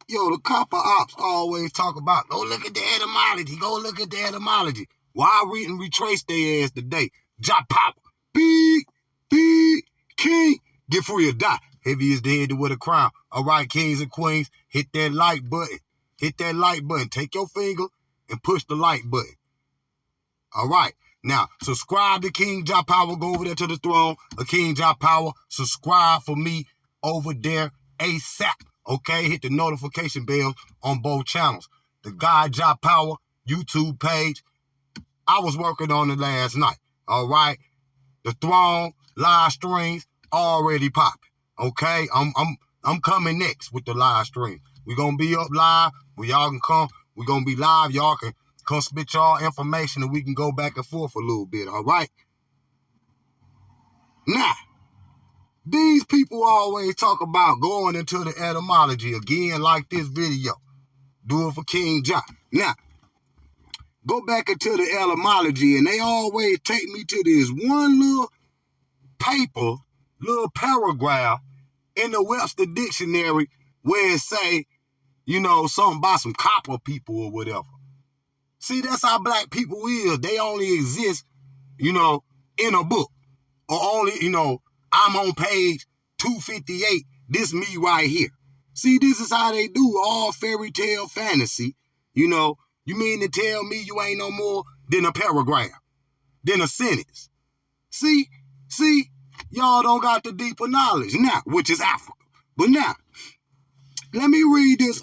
Yo, the copper ops always talk about, go look at the etymology, go look at the etymology. Well, I read and retrace their ass today. Jah-power, big, king, get free or die. Heavy is the head to wear the crown. All right, kings and queens, hit that like button. Hit that like button. Take your finger and push the like button. All right. Now, subscribe to KINGJAHPOWER. Go over there to the throne of KINGJAHPOWER. Subscribe for me over there ASAP. Okay? Hit the notification bell on both channels. The God JAHPOWER YouTube page. I was working on it last night. All right? The throne live streams already popping. Okay? I'm coming next with the live stream. We're going to be up live where y'all can come. We're going to be live. Y'all can come spit y'all information and we can go back and forth a little bit, all right? Now, these people always talk about going into the etymology again like this video. Do it for King Jah. Now, go back into the etymology and they always take me to this one little paper, little paragraph in the Webster Dictionary where it say, you know, something about some copper people or whatever. See, that's how black people is. They only exist, you know, in a book. Or only, you know, I'm on page 258. This me right here. See, this is how they do all fairy tale fantasy. You know, you mean to tell me you ain't no more than a paragraph, than a sentence. See, y'all don't got the deeper knowledge now, which is Africa. But now, let me read this,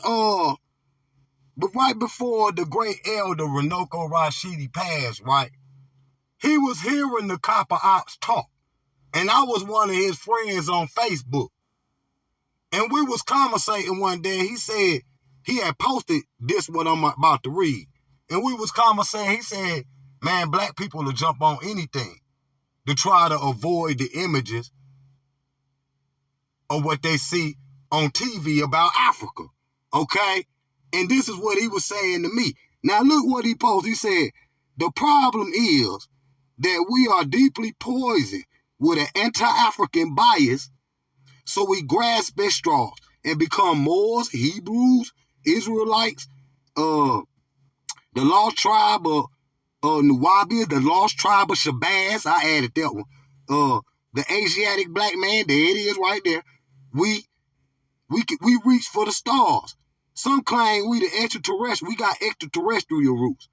but right before the great elder Runoko Rashidi passed, right, he was hearing the copper ops talk. And I was one of his friends on Facebook. And we was conversating one day. He said, he had posted this what I'm about to read. And we was conversating. He said, man, black people will jump on anything to try to avoid the images of what they see on TV about Africa. Okay? And this is what he was saying to me. Now, look what he posted. He said, the problem is that we are deeply poisoned with an anti-African bias, so we grasp at straws and become Moors, Hebrews, Israelites, the lost tribe of Nuwabians, the lost tribe of Shabazz. I added that one. The Asiatic black man, there it is right there. We reach for the stars. Some claim we the extraterrestrial. We got extraterrestrial roots.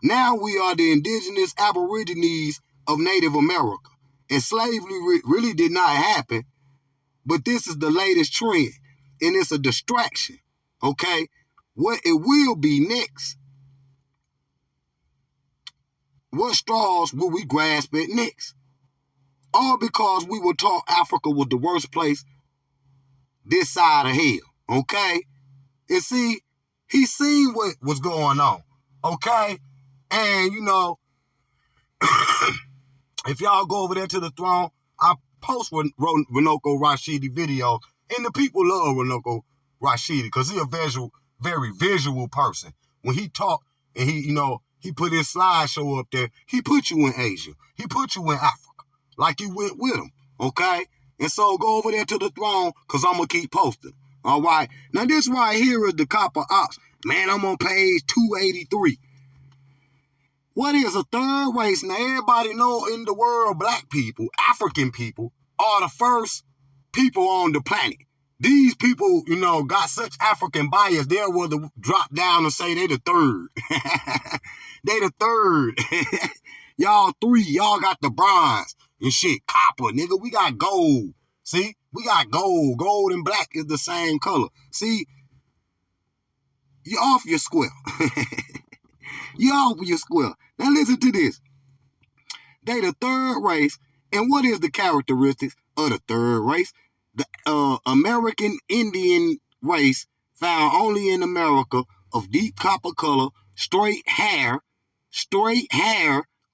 Now we are the indigenous aborigines of Native America. And slavery really did not happen, but this is the latest trend. And it's a distraction, okay? What it will be next. What straws will we grasp at next? All because we were taught Africa was the worst place this side of hell, okay? And see, he seen what was going on, okay? And, you know, if y'all go over there to the throne, I post Runoko Rashidi video, and the people love Runoko Rashidi because he's a very visual person. When he talk and he, you know, he put his slideshow up there, he put you in Asia. He put you in Africa, like you went with him, okay? And so go over there to the throne because I'm going to keep posting. All right. Now, this right here is the copper ops. Man, I'm on page 283. What is a third race? Now, everybody know in the world, black people, African people, are the first people on the planet. These people, you know, got such African bias, they'll rather drop down and say they the third. They the third. Y'all three. Y'all got the bronze and shit. Copper, nigga. We got gold. See? We got gold. Gold and black is the same color. See? You off your square. You off your square. Now listen to this. They the third race. And what is the characteristics of the third race? The American Indian race found only in America of deep copper color, straight hair,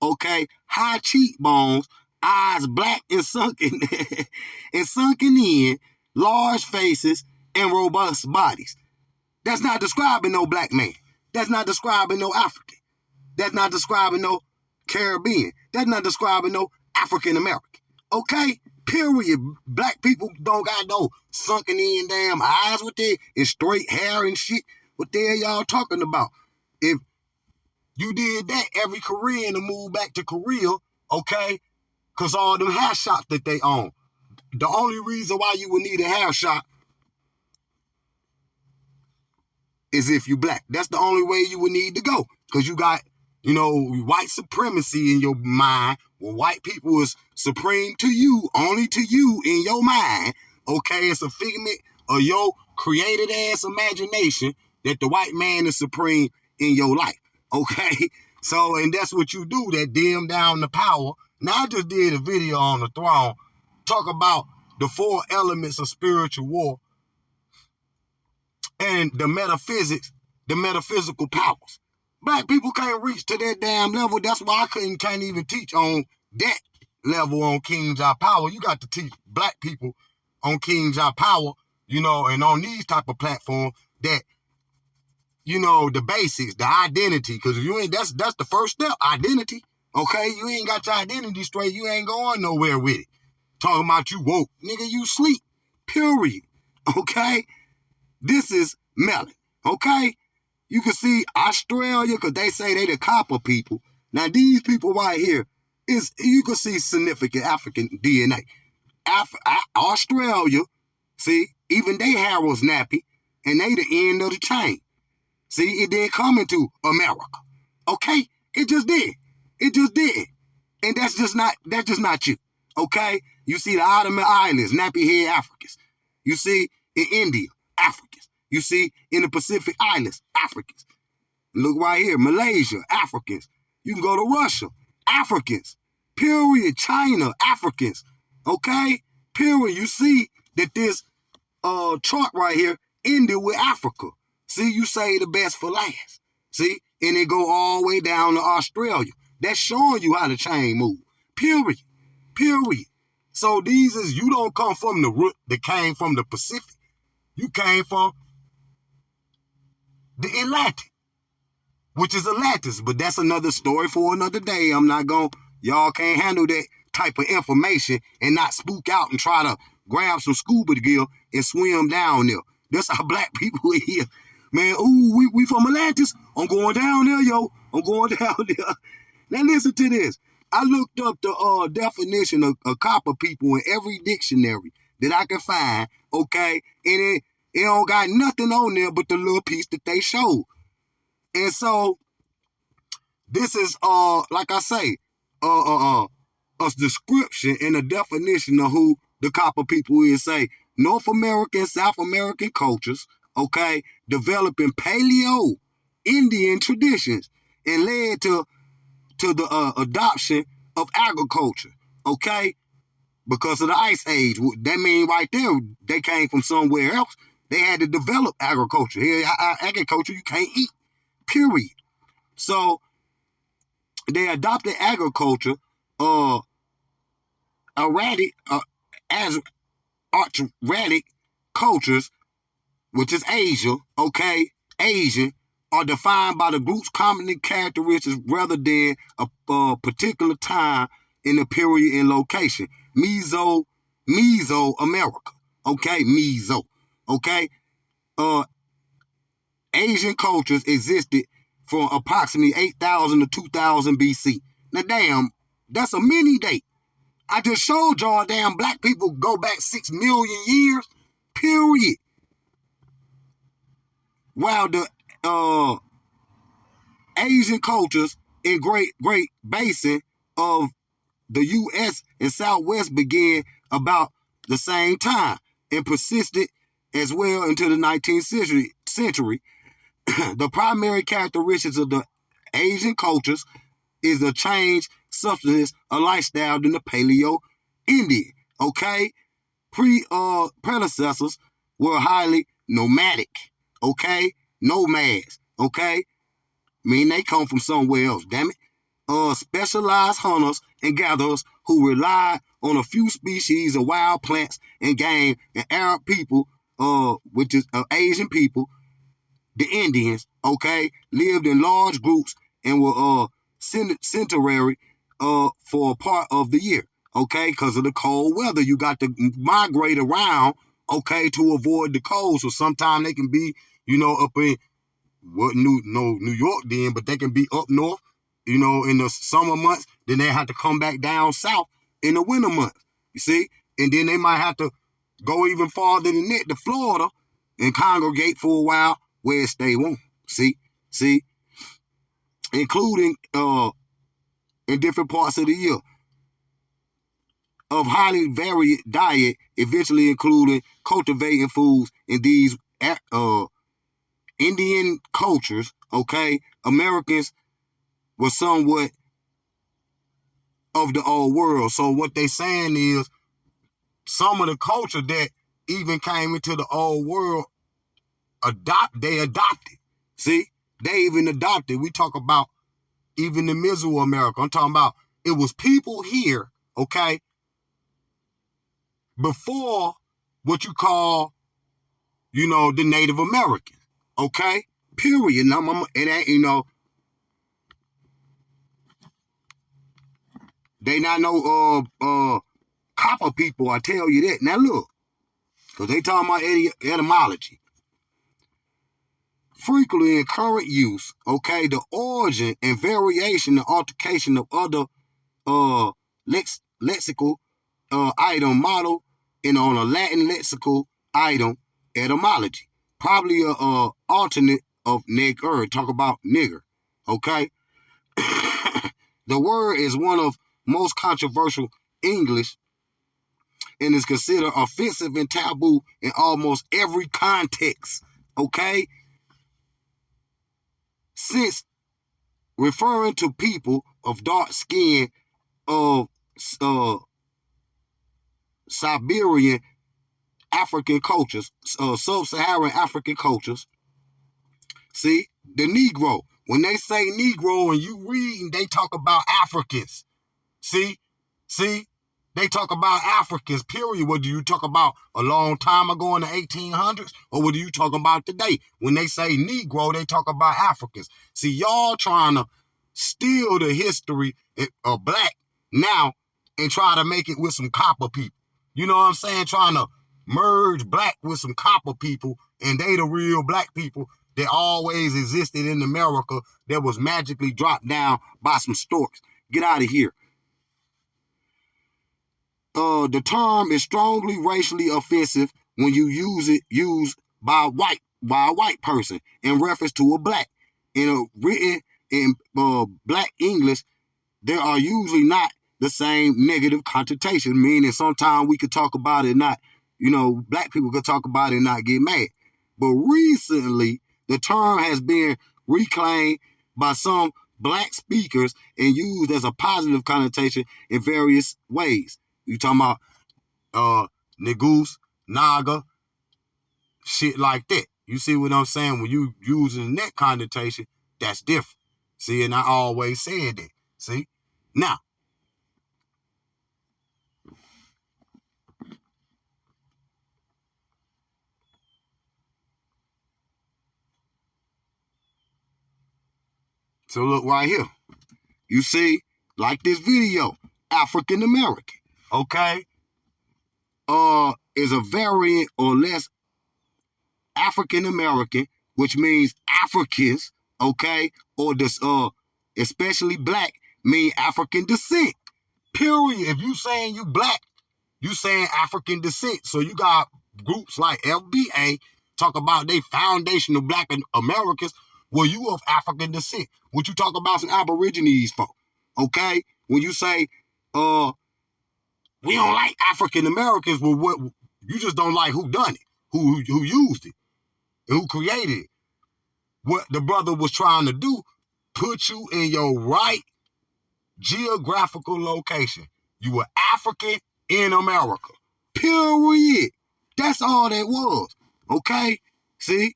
okay, high cheekbones, eyes black and sunken and sunken in, large faces, and robust bodies. That's not describing no black man. That's not describing no African. That's not describing no Caribbean. That's not describing no African American. Okay? Period. Black people don't got no sunken in damn eyes with their and straight hair and shit. What the hell y'all talking about? If you did that, every Korean to move back to Korea, okay? Because all them hair shops that they own. The only reason why you would need a hair shop is if you black. That's the only way you would need to go. Because you got, white supremacy in your mind. Well, white people is supreme to you, only to you in your mind. Okay, it's a figment of your created ass imagination that the white man is supreme in your life. Okay, so, and that's what you do, that dim down the power. Now, I just did a video on the throne, talk about the 4 elements of spiritual war and the metaphysics, the metaphysical powers. Black people can't reach to that damn level. That's why I can't even teach on that level on KINGJAHPOWER. You got to teach black people on KINGJAHPOWER, and on these type of platforms that, the basics, the identity. Because if you ain't, that's the first step, identity. Okay, you ain't got your identity straight, you ain't going nowhere with it. Talking about you woke, nigga, you sleep. Period. Okay, this is melon. Okay, you can see Australia, because they say they the copper people. Now these people right here you can see significant African DNA. Australia, see, even they hair was nappy, and they the end of the chain. See, it didn't come into America. Okay, it just did. It just did. And that's just not you. Okay? You see the Ottoman Islands, nappy head Africans. You see in India, Africans. You see in the Pacific Islands, Africans. Look right here, Malaysia, Africans. You can go to Russia, Africans. Period. China, Africans. Okay? Period. You see that this chart right here ended with Africa. See, you say the best for last. See? And it go all the way down to Australia. That's showing you how the chain move. Period. Period. So you don't come from the root that came from the Pacific. You came from the Atlantic, which is Atlantis. But that's another story for another day. Y'all can't handle that type of information and not spook out and try to grab some scuba gear and swim down there. That's how black people are here. Man, we from Atlantis. I'm going down there, yo. I'm going down there. Now listen to this. I looked up the definition of copper people in every dictionary that I could find, okay? And it don't got nothing on there but the little piece that they showed. And so, this is, like I say, a description and a definition of who the copper people is. Say, North American, South American cultures, okay, developing Paleo-Indian traditions and led to the adoption of agriculture, okay? Because of the Ice Age. That mean right there, they came from somewhere else. They had to develop agriculture. Here, agriculture you can't eat, period. So, they adopted agriculture, as archratic cultures, which is Asia, okay? Asian, are defined by the group's common characteristics rather than a particular time in a period and location. Mesoamerica, okay? Okay? Asian cultures existed from approximately 8,000 to 2,000 BC. Now, damn, that's a mini date. I just showed y'all damn black people go back 6 million years, period. While the Asian cultures in Great Basin of the U.S. and Southwest began about the same time and persisted as well into the 19th century. The primary characteristics of the Asian cultures is a change substance, a lifestyle than the Paleo-Indian. Okay? Predecessors were highly nomadic. Okay? Nomads. Okay? They come from somewhere else, damn it. Specialized hunters and gatherers who rely on a few species of wild plants and game, and Arab people, which is Asian people, the Indians, okay, lived in large groups and were sedentary for a part of the year. okay, because of the cold weather. You got to migrate around, okay, to avoid the cold. So sometimes they can be, up in New York then, but they can be up north, in the summer months. Then they have to come back down south in the winter months. You see? And then they might have to go even farther than that to Florida and congregate for a while where it stay warm. See? Including in different parts of the year. Of highly varied diet, eventually including cultivating foods in these Indian cultures, okay? Americans were somewhat of the old world. So what they saying is some of the culture that even came into the old world, they adopted. See? They even adopted. We talk about even the Mesoamerica. I'm talking about it was people here, okay, before what you call, the Native Americans, okay? Period. Now, it ain't, they not no copper people, I tell you that. Now look, because they talking about etymology. Frequently in current use, okay, the origin and variation and altercation of other lexical item model and on a Latin lexical item etymology. Probably a alternate of nigger. Talk about nigger, okay? The word is one of most controversial English and is considered offensive and taboo in almost every context, okay? Since referring to people of dark skin of Siberian African cultures, sub-Saharan African cultures. See, the Negro. When they say Negro and you read, they talk about Africans. See, they talk about Africans, period. Whether you talk about a long time ago in the 1800s or whether you talking about today. When they say Negro, they talk about Africans. See, y'all trying to steal the history of black now and try to make it with some copper people. You know what I'm saying? Trying to merge black with some copper people, and they the real black people that always existed in America that was magically dropped down by some storks. Get out of here. The term is strongly racially offensive when you used by a white person in reference to a black. Written in black English, there are usually not the same negative connotation, meaning sometimes we could talk about it not, black people could talk about it and not get mad. But recently, the term has been reclaimed by some black speakers and used as a positive connotation in various ways. You talking about negoose, naga, shit like that. You see what I'm saying? When you using that connotation, that's different. See, and I always said that. See? Now, so look right here. You see, like this video, African American, okay? Is a variant or less African American, which means Africans, okay? Or this especially black mean African descent. Period. If you saying you black, you saying African descent. So you got groups like FBA talk about they foundational black Americans. Well, you of African descent. What you talk about some Aborigines for? Okay? When you say, we don't like African Americans, well, what you just don't like who done it, who used it, and who created it. What the brother was trying to do, put you in your right geographical location. You were African in America. Period. That's all that was. Okay? See?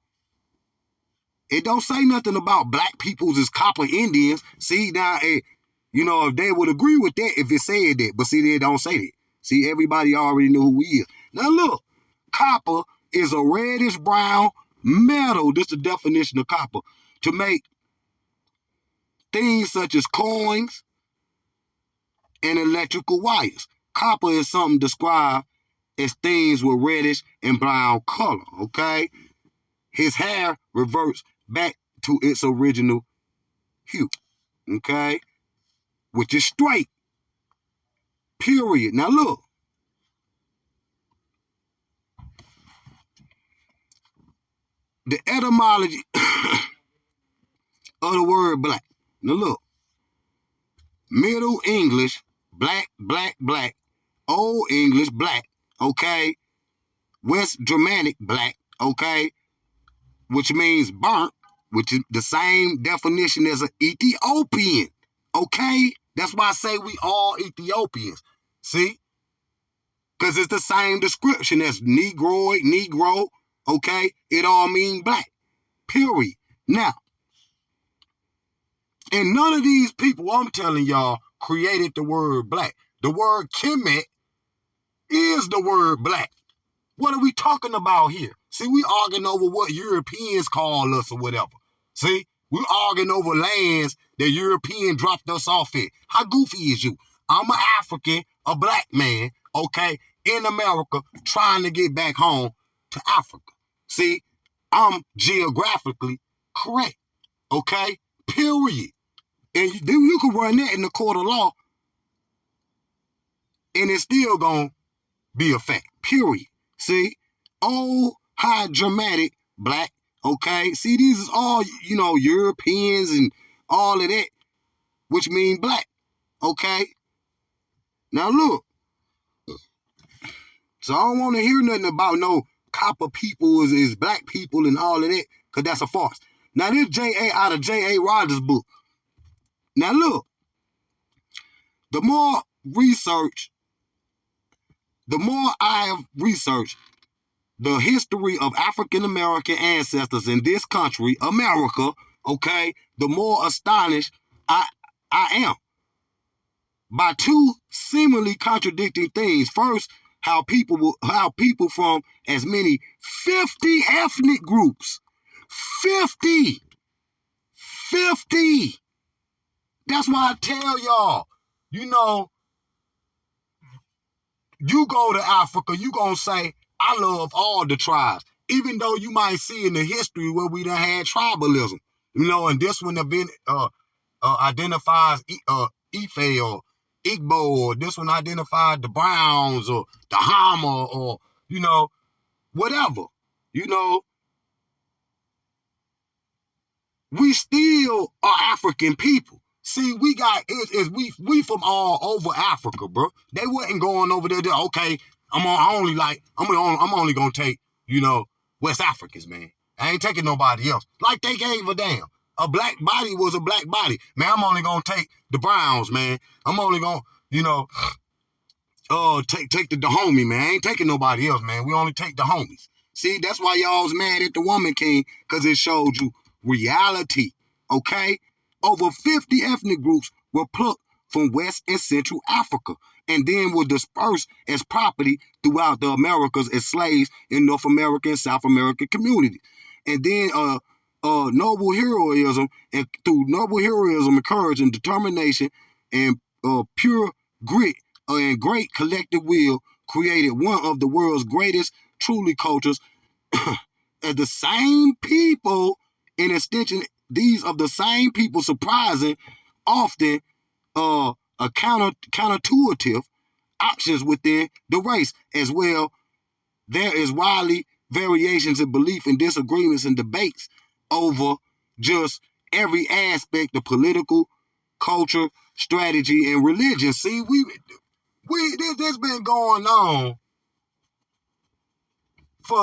It don't say nothing about black peoples as copper Indians. See, now, if they would agree with that if it said that. But see, they don't say that. See, everybody already know who he is. Now, look. Copper is a reddish-brown metal. This is the definition of copper. To make things such as coins and electrical wires. copper is something described as things with reddish and brown color, okay? His hair reverts back to its original hue, okay? Which is straight, period. Now look. The etymology of the word black. Now look. Middle English, black, black, black. Old English, black, okay? West Germanic, black, okay? Which means burnt, which is the same definition as an Ethiopian, okay? That's why I say we all Ethiopians, see? Because it's the same description as Negroid, Negro, okay? It all means black, period. Now, and none of these people, I'm telling y'all, created the word black. The word Kemet is the word black. What are we talking about here? See, we arguing over what Europeans call us or whatever. See, we arguing over lands that European dropped us off at. How goofy is you? I'm an African, a black man, okay, in America, trying to get back home to Africa. See, I'm geographically correct, okay, period. And you can run that in the court of law, and it's still going to be a fact, period. See, old, high, dramatic, black, okay? See, these is all, Europeans and all of that, which mean black, okay? Now, look. So I don't want to hear nothing about no copper people is black people and all of that, because that's a farce. Now, this J.A. out of J.A. Rogers' book. Now, look. The more I have researched the history of African-American ancestors in this country, America, okay, the more astonished I am by two seemingly contradicting things. First, how people from as many 50 ethnic groups, 50. That's why I tell y'all, you go to Africa, you gonna say, I love all the tribes, even though you might see in the history where we done had tribalism, and this one identifies Ife or Igbo, or this one identified the Browns or the Hama, or, whatever, we still are African people. See, we from all over Africa, bro. They wasn't going over there. Okay, I'm only gonna take West Africans, man. I ain't taking nobody else. Like they gave a damn. A black body was a black body, man. I'm only gonna take the Browns, man. I'm only gonna take the homie, man. I ain't taking nobody else, man. We only take the homies. See, that's why y'all was mad at the Woman King, because it showed you reality, okay? Over 50 ethnic groups were plucked from West and Central Africa and then were dispersed as property throughout the Americas as slaves in North American and South American communities. And then noble heroism, and through noble heroism, courage, and determination, and pure grit and great collective will, created one of the world's greatest truly cultures. As the same people, in extension, these of the same people, surprising, often a counterintuitive options within the race as well. There is widely variations in belief and disagreements and debates over just every aspect of political, culture, strategy, and religion. See, this been going on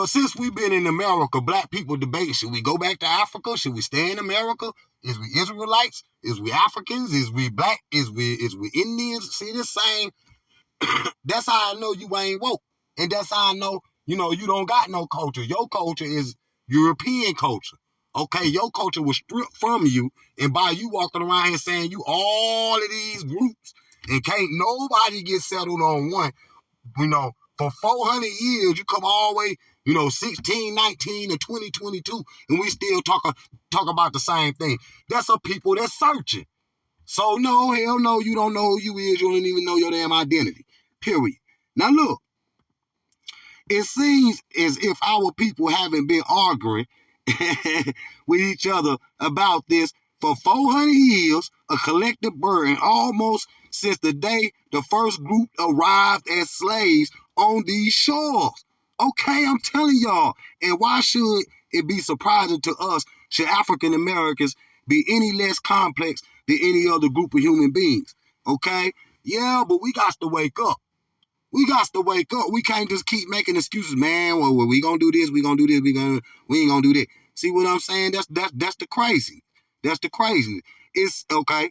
since we've been in America. Black people debate, should we go back to Africa? Should we stay in America? Is we Israelites? Is we Africans? Is we black? Is we Indians? See, this same, that's how I know you ain't woke. And that's how I know, you don't got no culture. Your culture is European culture. Okay, your culture was stripped from you, and by you walking around here saying you all of these groups, and can't nobody get settled on one, for 400 years, you come all the way, 1619 to 2022, and we still talk about the same thing. That's a people that's searching. So no, hell no, you don't know who you is. You don't even know your damn identity. period. Now look, it seems as if our people haven't been arguing with each other about this for 400 years, a collective burden almost since the day the first group arrived as slaves on these shores. Okay, I'm telling y'all. And why should it be surprising to us? Should African Americans be any less complex than any other group of human beings? Okay? Yeah, but we got to wake up. We got to wake up. We can't just keep making excuses, man. Well, we gonna do this, we gonna do this, we ain't gonna do that. See what I'm saying? That's the crazy. That's the crazy. It's okay.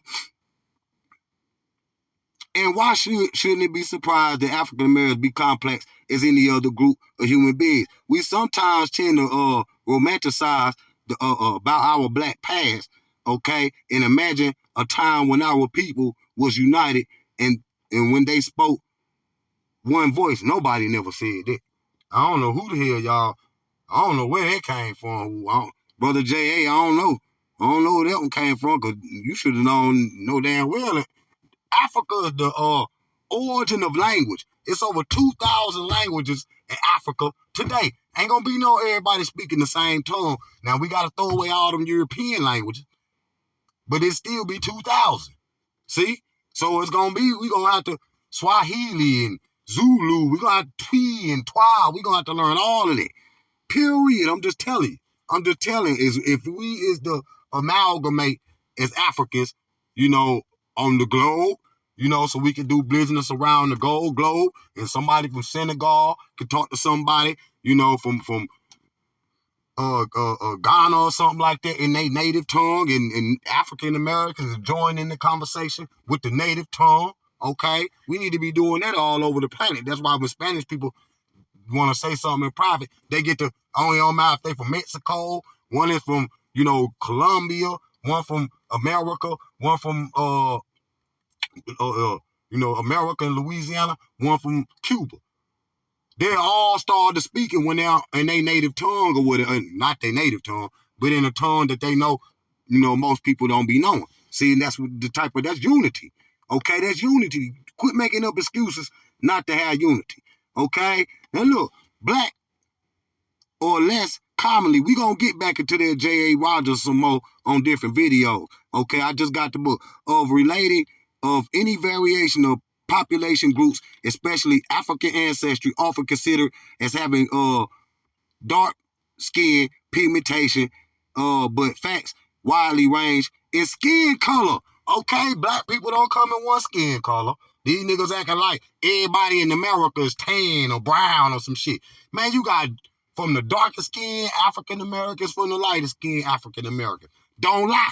And why shouldn't it be surprised that African Americans be complex as any other group of human beings? We sometimes tend to romanticize about our black past, okay, and imagine a time when our people was united and when they spoke one voice. Nobody never said that. I don't know who the hell y'all. I don't know where that came from. Brother J.A., I don't know. I don't know where that one came from, because you should have known no damn well. Africa is the origin of language. It's over 2,000 languages in Africa today. Ain't gonna be no everybody speaking the same tongue. Now, we gotta throw away all them European languages, but it still be 2,000. See? So it's gonna be, we gonna have to Swahili and Zulu. We gonna have Twi and Twa. We gonna have to learn all of it. Period. I'm just telling you. Is if we is the amalgamate as Africans, on the globe, so we can do business around the globe, and somebody from Senegal can talk to somebody, from Ghana or something like that in their native tongue, and African Americans join in the conversation with the native tongue. Okay, we need to be doing that all over the planet. That's why when Spanish people want to say something in private, they get to only on my if they from Mexico, one is from Colombia, one from America, one from America and Louisiana, one from Cuba. They all started speaking when they're in their native tongue, or whatever, not their native tongue, but in a tongue that they know, most people don't be knowing. See, and that's that's unity. Okay, that's unity. Quit making up excuses not to have unity. Okay? Now look, black or less commonly, we gonna get back into that J.A. Rogers some more on different videos. Okay, I just got the book of relating of any variation of population groups, especially African ancestry, often considered as having dark skin pigmentation, but facts widely range in skin color. Okay, black people don't come in one skin color. These niggas acting like everybody in America is tan or brown or some shit. Man, you got from the darkest skin African Americans, from the lightest skin African Americans. Don't lie.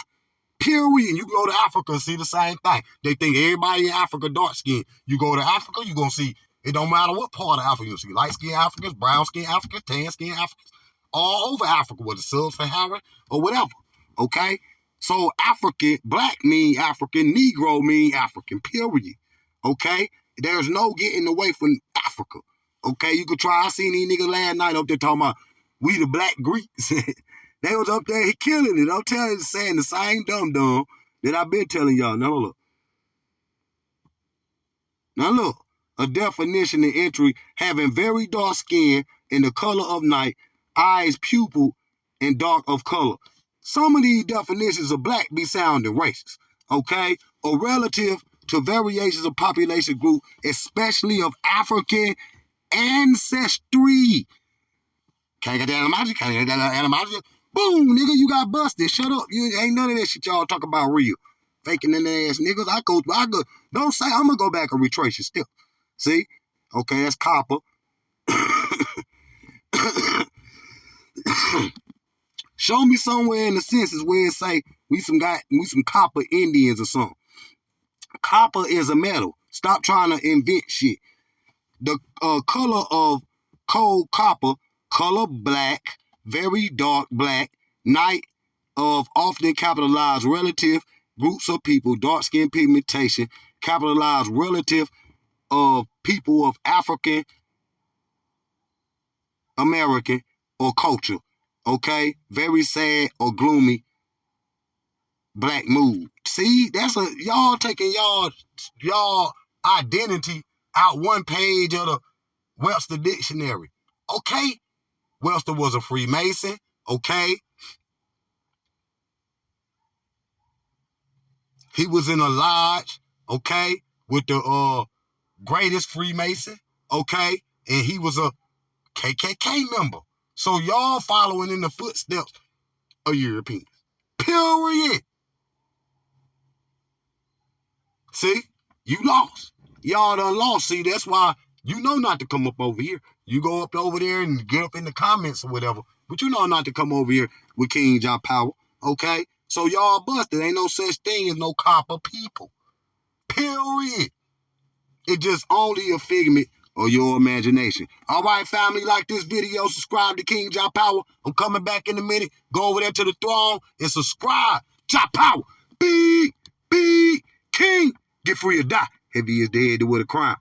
Period. You go to Africa and see the same thing. They think everybody in Africa dark skin. You go to Africa, you're going to see, it don't matter what part of Africa you see. Light skin Africans, brown skin Africans, tan skin Africans, all over Africa, whether sub-Saharan or whatever. Okay? So African, black mean African, Negro mean African, period. Okay? There's no getting away from Africa. Okay? You could try. I seen these niggas last night up there talking about we the black Greeks. They was up there killing it. I'm telling you, saying the same dum-dum that I've been telling y'all. Now look. A definition and entry: having very dark skin and the color of night, eyes pupil and dark of color. Some of these definitions of black be sounding racist, okay? Or relative to variations of population group, especially of African ancestry. Can't get that animosity. Boom, nigga, you got busted. Shut up. You ain't none of that shit y'all talk about real. Faking in the ass niggas. I go. Don't say I'm gonna go back and retrace your step. See? Okay, that's copper. Show me somewhere in the census where it say we some copper Indians or something. Copper is a metal. Stop trying to invent shit. The color of cold copper, color black, very dark black, night of often capitalized relative groups of people, dark skin pigmentation, capitalized relative of people of African American or culture. Okay, very sad or gloomy black mood. See, that's y'all taking y'all identity out one page of the Webster Dictionary. Okay, Webster was a Freemason. Okay, he was in a lodge. Okay, with the greatest Freemason. Okay, and he was a KKK member. So y'all following in the footsteps of Europeans. Period. See, you lost. Y'all done lost. See, that's why you know not to come up over here. You go up over there and get up in the comments or whatever. But you know not to come over here with KINGJAHPOWER. Okay? So y'all busted. Ain't no such thing as no copper people. Period. It's just only a figment of your imagination. All right, family, like this video, subscribe to KINGJAHPOWER. I'm coming back in a minute. Go over there to the throne and subscribe. JAHPOWER. Be King. Get free or die. Heavy is dead with a crime.